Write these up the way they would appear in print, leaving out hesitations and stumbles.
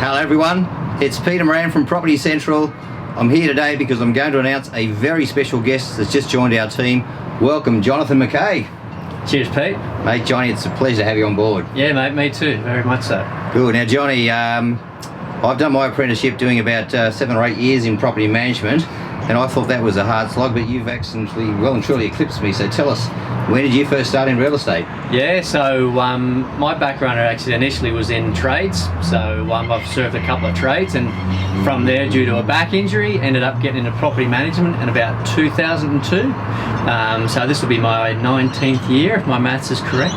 Hello everyone, it's Peter Moran from Property Central. I'm here today because I'm going to announce a very special guest that's just joined our team. Welcome, Jonathan McKay. Cheers, Pete. Mate, Johnny, it's a pleasure to have you on board. Yeah, mate, me too, very much so. Good. Now, Johnny, I've done my apprenticeship doing about 7 or 8 years in property management, and I thought that was a hard slog, but you've actually well and truly eclipsed me. So tell us, when did you first start in real estate? Yeah, so my background actually initially was in trades. So I've served a couple of trades, and from there, due to a back injury, ended up getting into property management in about 2002. So this will be my 19th year, if my maths is correct,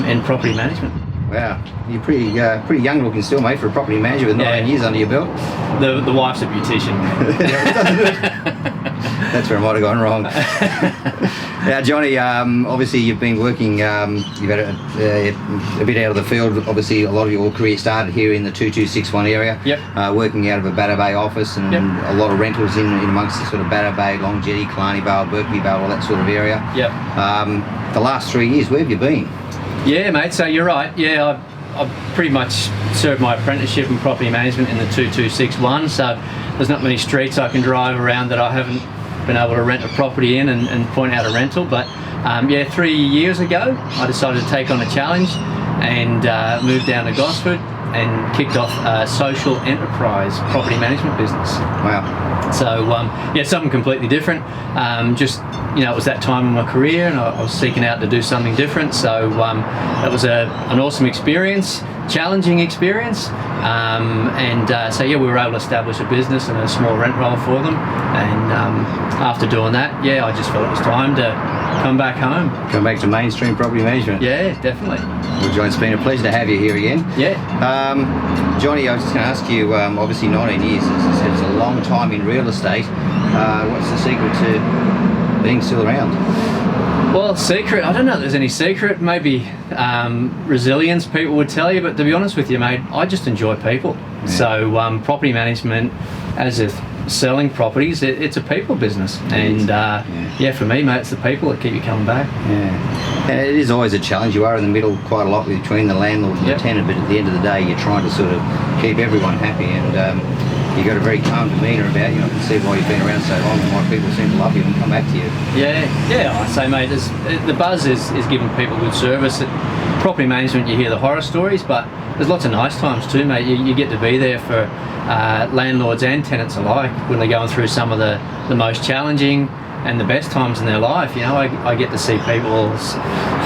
in property management. Wow, you're pretty young looking still, mate, for a property manager with 9 years under your belt. The wife's a beautician. That's where I might have gone wrong. Now, Johnny, obviously you've been working, you've had a bit out of the field. Obviously, a lot of your career started here in the 2261 area. Yep. Working out of a Batter Bay office, and yep. a lot of rentals in amongst the sort of Batter Bay, Long Jetty, Killarney Vale, Berkeley Vale, all that sort of area. Yep. The last 3 years, where have you been? Yeah, mate, so you're right. Yeah, I've pretty much served my apprenticeship in property management in the 2261, so there's not many streets I can drive around that I haven't been able to rent a property in and point out a rental. But yeah, 3 years ago I decided to take on a challenge and moved down to Gosford and kicked off a social enterprise property management business. Wow. So yeah, something completely different. Just, you know, it was that time in my career and I was seeking out to do something different. So that was an awesome experience, challenging experience. So yeah, we were able to establish a business and a small rent roll for them. And after doing that, yeah, I just felt it was time to come back home. Come back to mainstream property management. Yeah, definitely. Well, John, it's been a pleasure to have you here again. Yeah. Johnny, I was just going to ask you, obviously 19 years, it's a long time in real estate. What's the secret to being still around? Well, secret, I don't know if there's any secret. Maybe resilience, people would tell you, but to be honest with you, mate, I just enjoy people. Yeah. So property management, as if selling properties, it's a people business. And yeah, for me, mate, it's the people that keep you coming back. Yeah. And it is always a challenge. You are in the middle quite a lot between the landlord and the tenant, but at the end of the day, you're trying to sort of keep everyone happy, and you've got a very calm demeanour about you. I can see why you've been around so long and why people seem to love you and come back to you. Yeah, I say, mate, the buzz is giving people good service. At property management, you hear the horror stories, but there's lots of nice times too, mate. You get to be there for landlords and tenants alike when they're going through some of the most challenging and the best times in their life. You know, I get to see people's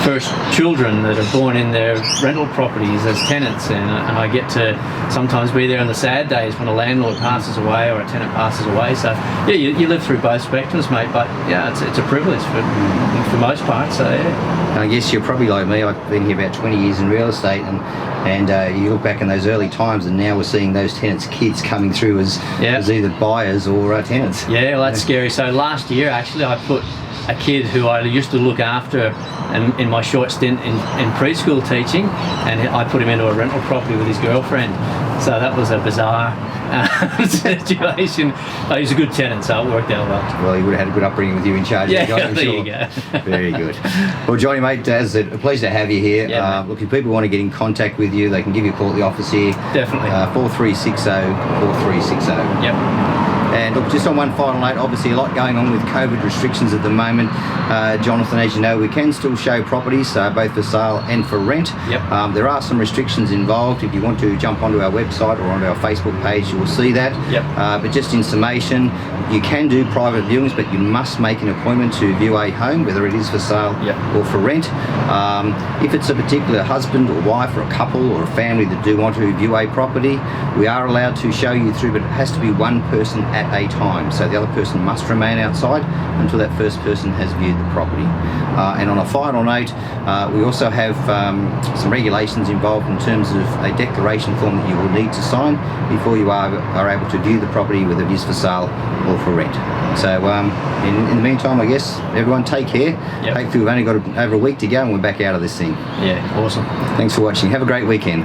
first children that are born in their rental properties as tenants, and I get to sometimes be there on the sad days when a landlord passes away or a tenant passes away. So yeah, you live through both spectrums, mate, but yeah, it's a privilege for most part. So yeah. And I guess you're probably like me. I've been here about 20 years in real estate, and you look back in those early times, and now we're seeing those tenants' kids coming through as either buyers or tenants. Yeah, well, that's scary. So last year, actually, I put a kid who I used to look after in my short stint in preschool teaching, and I put him into a rental property with his girlfriend. So that was a bizarre situation. But he's a good tenant, so it worked out well. Well, he would have had a good upbringing with you in charge. Yeah, I'm there sure. you go. Very good. Well, Johnny, mate, as a pleasure to have you here. Yeah, look, if people want to get in contact with you, they can give you a call at the office here. Definitely. 4360 4360. Yep. And look, just on one final note, obviously a lot going on with COVID restrictions at the moment. Jonathan, as you know, we can still show properties, both for sale and for rent. Yep. There are some restrictions involved. If you want to jump onto our website or onto our Facebook page, you will see that. Yep. But just in summation, you can do private viewings, but you must make an appointment to view a home, whether it is for sale or for rent. If it's a particular husband or wife or a couple or a family that do want to view a property, we are allowed to show you through, but it has to be one person at a time. So the other person must remain outside until that first person has viewed the property. And on a final note, we also have some regulations involved in terms of a declaration form that you will need to sign before you are able to view the property, whether it is for sale or for rent. So in the meantime, I guess everyone take care. Yep. Hopefully we've only got over a week to go and we're back out of this thing. Yeah, awesome. Thanks for watching. Have a great weekend.